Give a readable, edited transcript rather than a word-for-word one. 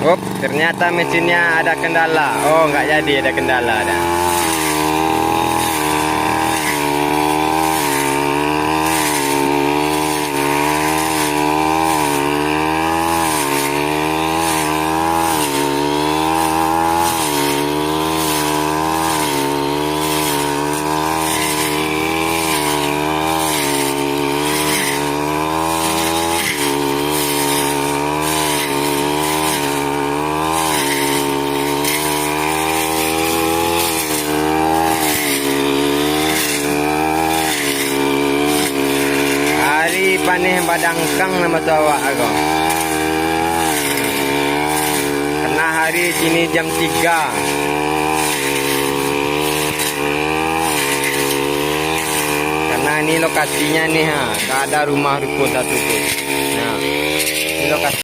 Up, ternyata mesinnya ada kendala. Oh, nggak jadi, ada kendala dah. Panih badangkang nama awak aku. Karena hari ini jam 3. Karena ini lokasinya nih tak ada rumah ruko satu tuh. Nah, ini lokasi